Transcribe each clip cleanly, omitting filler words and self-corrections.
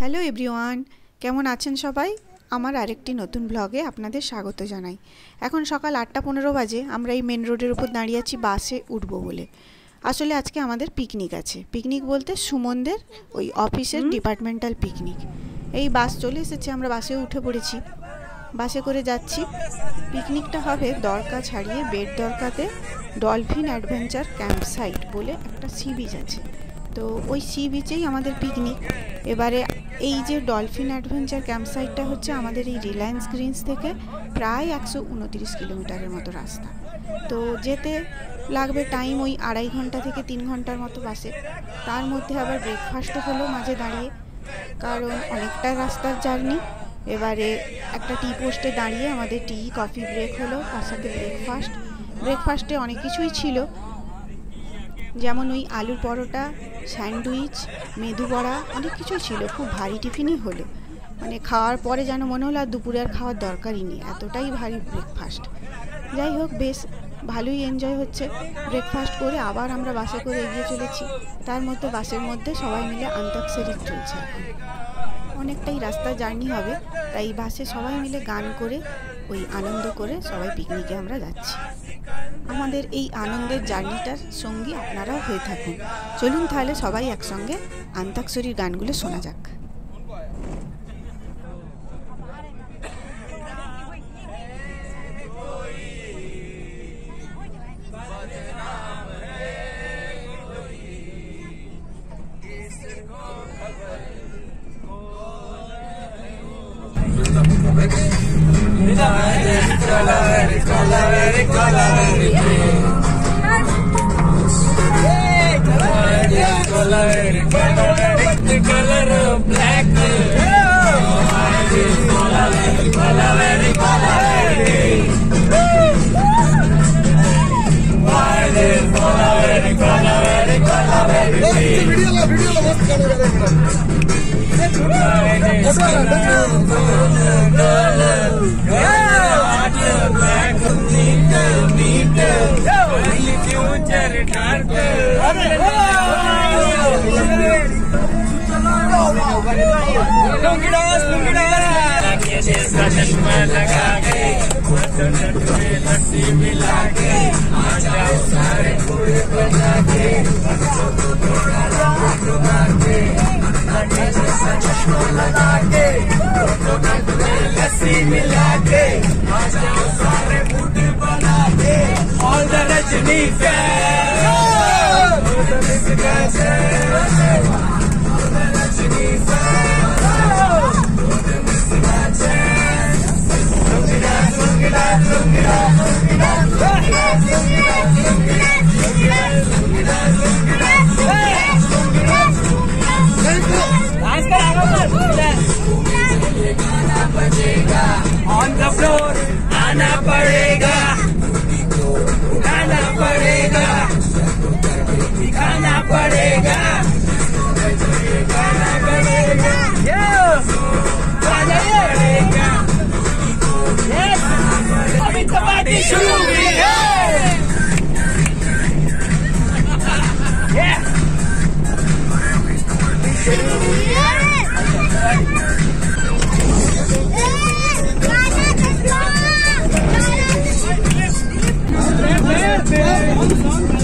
Hello everyone, কেমন আছেন সবাই? আমার আরেকটি নতুন ব্লগে আপনাদের স্বাগত জানাই। এখন সকাল 8:15 বাজে। আমরা এই মেন রোডের উপর দাঁড়িয়ে আছি বাসে উঠবো বলে। আসলে আজকে আমাদের পিকনিক আছে। পিকনিক বলতে সুমনদের ওই অফিসের ডিপার্টমেন্টাল পিকনিক। এই বাস চলে এসেছে, আমরা বাসে উঠে পড়েছি, বাসে করে যাচ্ছি। পিকনিকটা হবে দরকা ছাড়িয়ে বেড়দরকাতে ডলফিন অ্যাডভেঞ্চার ক্যাম্প সাইট বলে একটা সি বিচ আছে। তো ওই সি বিচেই আমাদের পিকনিক। এবারে এই যে ডলফিন অ্যাডভেঞ্চার ক্যাম্প সাইটটা হচ্ছে আমাদের এই রিলায়েন্স গ্রিনস থেকে প্রায় 129 কিলোমিটারের মতো রাস্তা। তো যেতে লাগবে টাইম ওই 2.5 ঘন্টা থেকে 3 ঘন্টার মতো বাসে। তার মধ্যে আবার ব্রেকফাস্টও হলো মাঝে দাঁড়িয়ে, কারণ অনেকটা রাস্তার জার্নি। এবারে একটা টি পোস্টে দাঁড়িয়ে আমাদের টি কফি ব্রেক হলো, তার সাথে ব্রেকফাস্টে অনেক কিছুই ছিল, যেমন ওই আলুর পরোটা, স্যান্ডউইচ, মেদু বড়া, অনেক কিছুই ছিল। খুব ভারী টিফিনই হলো, মানে খাওয়ার পরে যেন মনে হলো আর দুপুরে আর খাওয়ার দরকারই নেই, এতটাই ভারী ব্রেকফাস্ট। যাই হোক, বেশ ভালোই এনজয় হচ্ছে। ব্রেকফাস্ট করে আবার আমরা বাসে করে এগিয়ে চলেছি। তার মধ্যে বাসের মধ্যে সবাই মিলে আন্তাক্ষরী চলছে। এখন অনেকটাই রাস্তা জার্নি হবে, তাই বাসে সবাই মিলে গান করে ওই আনন্দ করে সবাই পিকনিকে আমরা যাচ্ছি। আমাদের এই আনন্দের জার্নিটার সঙ্গী আপনারাও হয়ে থাকুন। চলুন তাহলে সবাই একসঙ্গে আন্তাক্ষরীর গানগুলো শোনা যাক। चश्मा लगा के लस्सी मिला के आ जाओ सारे पूरे बना के चश्मा लगा के लस्सी मिला के आ जाओ सारे पूरे बना के all the Rajni fan on the floor आना पड़ेगा, गाना पड़ेगा, दिखाना पड़ेगा, गाना पड़ेगा, गाना पड़ेगा। अभी तो पार्टी शुरू हुई है। शुरू हुई है।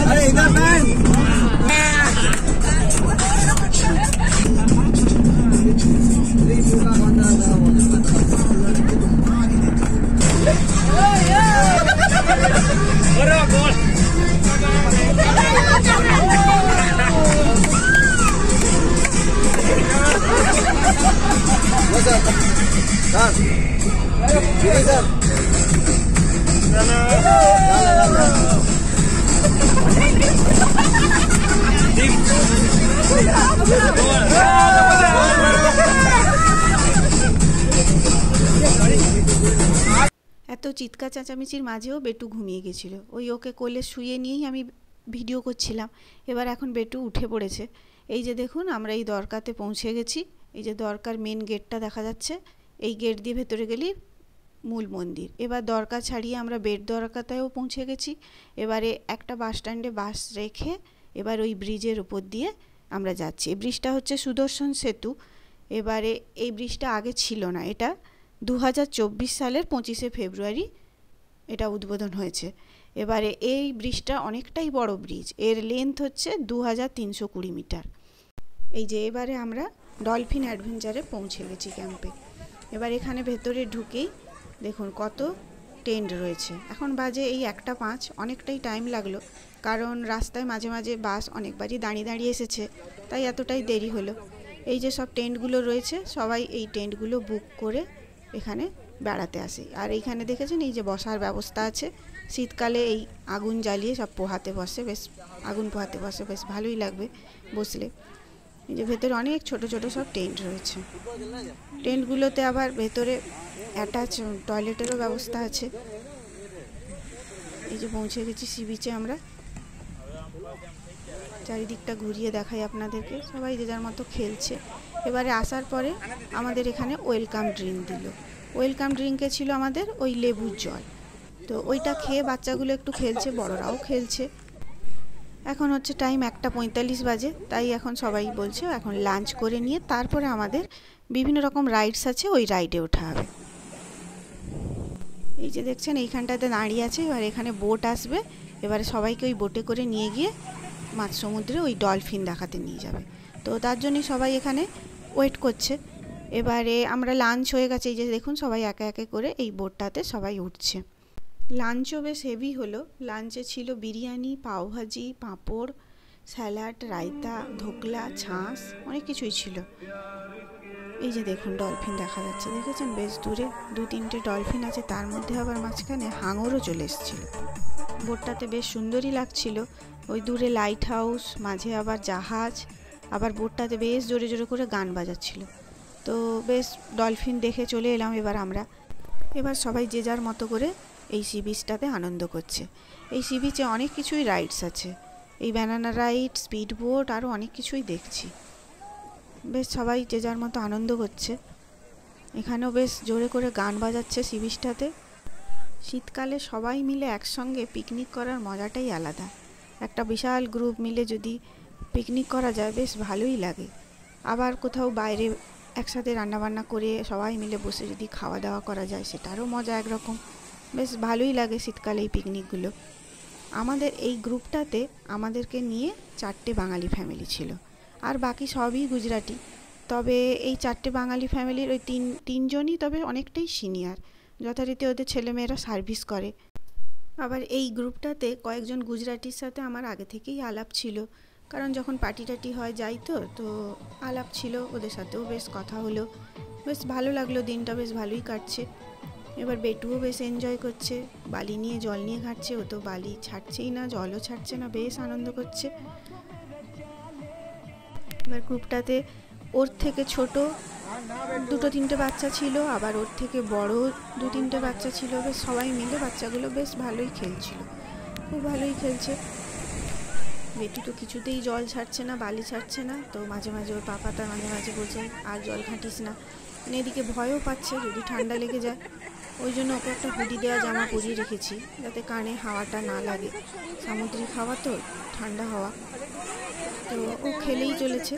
अरे इधर मैन এত চিৎকার চেঁচামেচির মাঝেও বেটু ঘুমিয়ে গেছিলো। ওই ওকে কোলে শুয়ে নিয়েই আমি ভিডিও করছিলাম। এবার এখন বেটু উঠে পড়েছে। এই যে দেখুন, আমরা এই দরকাতে পৌঁছে গেছি। এই যে দরকার মেন গেটটা দেখা যাচ্ছে, এই গেট দিয়ে ভেতরে গেলেই মূল মন্দির। এবার দরকা ছাড়িয়ে আমরা বেড়দরকাতেও পৌঁছে গেছি। এবারে একটা বাস স্ট্যান্ডে বাস রেখে এবার ওই ব্রিজের উপর দিয়ে আমরা যাচ্ছি। এই ব্রিজটা হচ্ছে সুদর্শন সেতু। এবারে এই ব্রিজটা আগে ছিল না, এটা 2024 সালের 25শে ফেব্রুয়ারি এটা উদ্বোধন হয়েছে। এবারে এই ব্রিজটা অনেকটাই বড় ব্রিজ, এর লেন্থ হচ্ছে 2320 মিটার। এই যে এবারে আমরা ডলফিন অ্যাডভেঞ্চারে পৌঁছে গেছি ক্যাম্পে। এবার এখানে ভেতরে ঢুকেই দেখুন কত টেন্ট রয়েছে। এখন বাজে এই 1:05, অনেকটাই টাইম লাগলো, কারণ রাস্তায় মাঝে মাঝে বাস অনেকবারই দাঁড়িয়ে দাঁড়িয়ে এসেছে, তাই এতটাই দেরি হলো। এই যে সব টেন্টগুলো রয়েছে, সবাই এই টেন্টগুলো বুক করে এখানে বেড়াতে আসে। আর এইখানে দেখেছেন এই যে বসার ব্যবস্থা আছে, শীতকালে এই আগুন জ্বালিয়ে সব পোহাতে বসে, বেশ আগুন পোহাতে বসে, বেশ ভালোই লাগবে বসলে। এই যে ভেতরে অনেক ছোট ছোট সব টেন্ট রয়েছে। টেন্টগুলোতে আবার ভেতরে অ্যাটাচ টয়লেটেরও ব্যবস্থা আছে। এই যে পৌঁছে গেছি সি বিচে আমরা। চারিদিকটা ঘুরিয়ে দেখাই আপনাদেরকে। সবাই যে যার মতো খেলছে। এবারে আসার পরে আমাদের এখানে ওয়েলকাম ড্রিঙ্ক দিল। ওয়েলকাম ড্রিঙ্কে ছিল আমাদের ওই লেবুর জল, তো ওইটা খেয়ে বাচ্চাগুলো একটু খেলছে, বড়রাও খেলছে। এখন হচ্ছে টাইম 1:45 বাজে, তাই এখন সবাই বলছে এখন লাঞ্চ করে নিয়ে তারপরে আমাদের বিভিন্ন রকম রাইডস আছে, ওই রাইডে ওঠা হবে। এই যে দেখছেন এইখানটাতে দাঁড়িয়ে আছে, এবার এখানে বোট আসবে, এবারে সবাইকে ওই বোটে করে নিয়ে গিয়ে মাঝ সমুদ্রে ওই ডলফিন দেখাতে নিয়ে যাবে। তো তার জন্যই সবাই এখানে ওয়েট করছে। এবারে আমরা লাঞ্চ হয়ে গেছে, এই যে দেখুন সবাই একে একে করে এই বোটটাতে সবাই উঠছে। লাঞ্চও বেশ হেভি হলো। লাঞ্চে ছিল বিরিয়ানি, পাওভাজি, পাঁপড়, স্যালাড, রায়তা, ধোকলা, ছাঁস, অনেক কিছুই ছিল। এই যে দেখুন ডলফিন দেখা যাচ্ছে, দেখেছেন বেশ দূরে 2-3টে ডলফিন আছে, তার মধ্যে আবার মাঝখানে হাঙরও চলে এসেছিল। বোটটাতে বেশ সুন্দরই লাগছিল। ওই দূরে লাইট হাউস, মাঝে আবার জাহাজ, আবার বোটটাতে বেশ জোরে জোরে করে গান বাজাচ্ছিল। তো বেশ ডলফিন দেখে চলে এলাম এবার আমরা। এবার সবাই যে যার মতো করে এই সি বিচটাতে আনন্দ করছে। এই সি বিচে অনেক কিছুই রাইডস আছে, এই ব্যানানা রাইড, স্পিড বোট, আরও অনেক কিছুই দেখছি। বেশ সবাই যে যার মতো আনন্দ করছে। এখানেও বেশ জোরে করে গান বাজাচ্ছে সি বিচটাতে। শীতকালে সবাই মিলে একসঙ্গে পিকনিক করার মজাটাই আলাদা। একটা বিশাল গ্রুপ মিলে যদি পিকনিক করা যায় বেশ ভালোই লাগে। আবার কোথাও বাইরে একসাথে রান্নাবান্না করে সবাই মিলে বসে যদি খাওয়া দাওয়া করা যায়, সেটারও মজা একরকম। বেশ ভালোই লাগে শীতকালে এই পিকনিকগুলো। আমাদের এই গ্রুপটাতে আমাদেরকে নিয়ে 4টে বাঙালি ফ্যামিলি ছিল, আর বাকি সবই গুজরাটি। তবে এই 4টে বাঙালি ফ্যামিলির ওই তিনজনই তবে অনেকটাই সিনিয়র, যথারীতি ওদের ছেলেমেয়েরা সার্ভিস করে। আবার এই গ্রুপটাতে কয়েকজন গুজরাটির সাথে আমার আগে থেকেই আলাপ ছিল, কারণ যখন পার্টি টাটি হয় যাই তো আলাপ ছিল, ওদের সাথেও বেশ কথা হলো। বেশ ভালো লাগলো, দিনটা বেশ ভালোই কাটছে। এবার বেটুও বেশ এনজয় করছে, বালি নিয়ে জল নিয়ে ঘাটছে, ও তো বালি ছাড়ছেই না, জলও ছাড়ছে না, বেশ আনন্দ করছে। এবার গ্রুপটাতে ওর থেকে ছোট 2-3টে বাচ্চা ছিল, আবার ওর থেকে বড় 2-3টে বাচ্চা ছিল। বেশ সবাই মিলে বাচ্চাগুলো বেশ ভালোই খেলছিল, খুব ভালোই খেলছে। বেটু তো কিছুতেই জল ছাড়ছে না, বালি ছাড়ছে না, তো মাঝে মাঝে ওর পাপা তার মাঝে মাঝে বলছে আর জল ঘাঁটিস না। মানে এদিকে ভয়ও পাচ্ছে যদি ঠান্ডা লেগে যায়, ওই জন্য ওকে একটা হুডি দেওয়া জামা পরিয়ে রেখেছি, যাতে কানে হাওয়াটা না লাগে। সামুদ্রিক হাওয়া তো, ঠান্ডা হাওয়া, তো ও খেলেই চলেছে।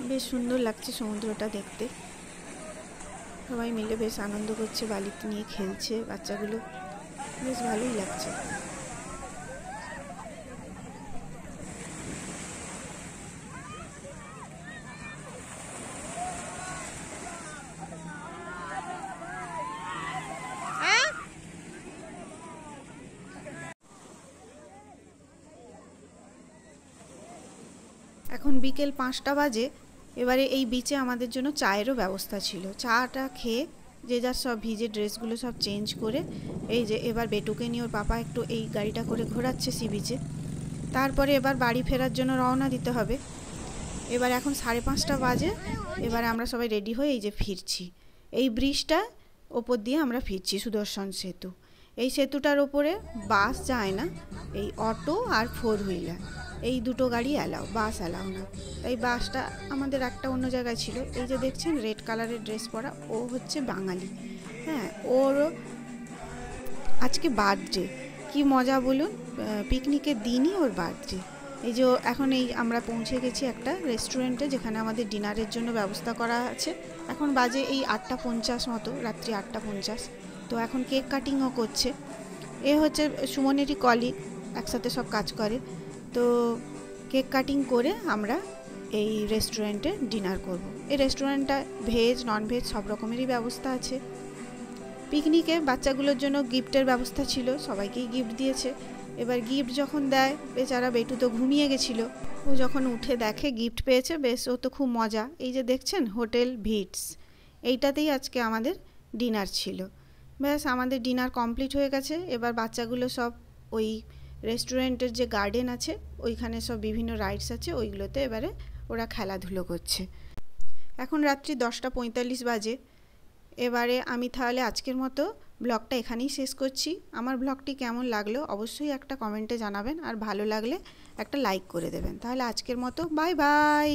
বেশ সুন্দর লাগছে সমুদ্রটা দেখতে। সবাই মিলে বেশ আনন্দ করছে, বালিতে নিয়ে খেলছে বাচ্চাগুলো, বেশ ভালোই লাগছে। এখন বিকেল 5টা বাজে। এবারে এই বিচে আমাদের জন্য চায়েরও ব্যবস্থা ছিল। চাটা খেয়ে যে যার সব ভিজে ড্রেসগুলো সব চেঞ্জ করে এই যে এবার বেটুকে নিয়ে ওর পাপা একটু এই গাড়িটা করে ঘোরাচ্ছে সি বিচে। তারপরে এবার বাড়ি ফেরার জন্য রওনা দিতে হবে। এবার এখন 5:30টা বাজে। এবারে আমরা সবাই রেডি হয়ে এই যে ফিরছি। এই ব্রিজটা ওপর দিয়ে আমরা ফিরছি, সুদর্শন সেতু। এই সেতুটার ওপরে বাস যায় না, এই অটো আর 4 হুইলার এই দুটো গাড়ি অ্যালাও, বাস অ্যালাও না। তাই বাসটা আমাদের একটা অন্য জায়গায় ছিল। এই যে দেখছেন রেড কালারের ড্রেস পরা, ও হচ্ছে বাঙালি। হ্যাঁ, ওর আজকে বার্থডে। কি মজা বলুন, পিকনিকের দিনই ওর বার্থডে। এই যে এখন আমরা পৌঁছে গেছি একটা রেস্টুরেন্টে, যেখানে আমাদের ডিনারের জন্য ব্যবস্থা করা আছে। এখন বাজে এই 8:50 মতো, রাত্রি 8:50। তো এখন কেক কাটিংও করছে। এ হচ্ছে সুমনেরই কলিগ, একসাথে সব কাজ করে। তো কেক কাটিং করে আমরা এই রেস্টুরেন্টে ডিনার করব। এই রেস্টুরেন্টটা ভেজ নন ভেজ সব রকমেরই ব্যবস্থা আছে। পিকনিকে বাচ্চাগুলোর জন্য গিফটের ব্যবস্থা ছিল, সবাইকেই গিফট দিয়েছে। এবার গিফট যখন দেয়, বেচারা বেটু তো ঘুমিয়ে গেছিলো। ও যখন উঠে দেখে গিফট পেয়েছে, বেশ ও তো খুব মজা। এই যে দেখছেন হোটেল ভিটস, এইটাতেই আজকে আমাদের ডিনার ছিল। ব্যাস আমাদের ডিনার কমপ্লিট হয়ে গেছে। এবার বাচ্চাগুলো সব ওই রেস্টুরেন্টের যে গার্ডেন আছে, ওইখানে সব বিভিন্ন রাইডস আছে, ওইগুলোতে এবারে ওরা খেলাধুলো করছে। এখন রাত্রি 10:45 বাজে। এবারে আমি তাহলে আজকের মতো ব্লগটা এখানেই শেষ করছি। আমার ব্লগটি কেমন লাগলো অবশ্যই একটা কমেন্টে জানাবেন, আর ভালো লাগলে একটা লাইক করে দেবেন। তাহলে আজকের মতো বাই বাই।